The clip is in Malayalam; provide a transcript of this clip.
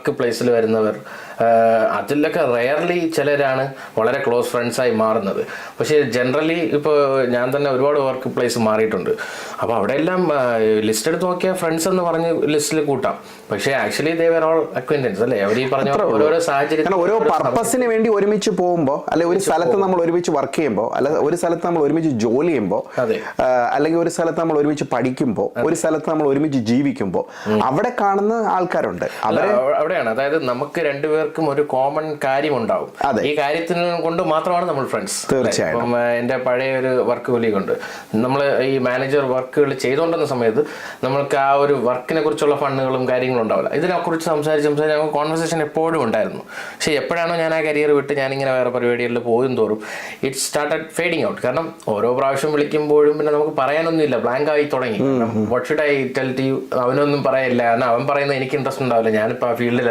വർക്ക് പ്ലേസിൽ വരുന്നവർ, അതിലൊക്കെ റെയർലി ചിലരാണ് വളരെ ക്ലോസ് ഫ്രണ്ട്സായി മാറുന്നത്. പക്ഷേ ജനറലി ഇപ്പോൾ ഞാൻ തന്നെ ഒരുപാട് വർക്ക് പ്ലേസ് മാറിയിട്ടുണ്ട്. അപ്പോൾ അവിടെ എല്ലാം ലിസ്റ്റ് എടുത്ത് നോക്കിയാൽ ഫ്രണ്ട്സ് എന്ന് പറഞ്ഞ് ലിസ്റ്റിൽ കൂട്ടാം. പക്ഷേ actually they were all acquaintances അല്ലേ. അവർ ഈ പറഞ്ഞ ഓരോരോ സാഹചര്യം ഓരോ പർപ്പസിന് വേണ്ടി ഒരുമിച്ച് പോകുമ്പോൾ, അല്ലെ ഒരു സ്ഥലത്ത് നമ്മൾ ഒരുമിച്ച് വർക്ക് ചെയ്യുമ്പോൾ, അല്ല ഒരു സ്ഥലത്ത് നമ്മൾ ഒരുമിച്ച് ജോലി ചെയ്യുമ്പോൾ, അല്ലെങ്കിൽ ഒരു സ്ഥലത്ത് നമ്മൾ ഒരുമിച്ച് പഠിക്കുമ്പോൾ, ഒരു സ്ഥലത്ത് നമ്മൾ ഒരുമിച്ച് ജീവിക്കുമ്പോൾ അവിടെ കാണുന്ന ആൾക്കാരുണ്ട്. അവിടെയാണ്, അതായത് നമുക്ക് രണ്ടുപേർക്കും ഒരു കോമൺ കാര്യം ഉണ്ടാവും. ഈ കാര്യത്തിന് കൊണ്ട് മാത്രമാണ് നമ്മൾ ഫ്രണ്ട്സ്. തീർച്ചയായും. എൻ്റെ പഴയ ഒരു വർക്ക് കൊലീഗ് ഉണ്ട്. നമ്മൾ ഈ മാനേജർ വർക്കുകൾ ചെയ്തുകൊണ്ടിരുന്ന സമയത്ത് നമ്മൾക്ക് ആ ഒരു വർക്കിനെ കുറിച്ചുള്ള ഫണ്ടുകളും കാര്യങ്ങളും ഉണ്ടാവില്ല. ഇതിനെക്കുറിച്ച് സംസാരിച്ച് നമുക്ക് കോൺവെർസേഷൻ എപ്പോഴും ഉണ്ടായിരുന്നു. പക്ഷേ എപ്പോഴാണോ ഞാൻ ആ കരിയർ വിട്ട് ഞാനിങ്ങനെ വേറെ പരിപാടികളിൽ പോകും തോറും ഇറ്റ് സ്റ്റാർട്ടഡ് ഫേഡിങ് ഔട്ട്. കാരണം ഓരോ പ്രാവശ്യം വിളിക്കുമ്പോഴും പിന്നെ നമുക്ക് പറയാനൊന്നുമില്ല, ബ്ലാങ്ക് ആയി തുടങ്ങി. What should I tell to you? അവനൊന്നും പറയില്ല, കാരണം അവൻ പറയുന്നത് എനിക്ക് ഇൻട്രസ്റ്റ് ഉണ്ടാവില്ല, ഞാനിപ്പോൾ ആ ഫീൽഡിൽ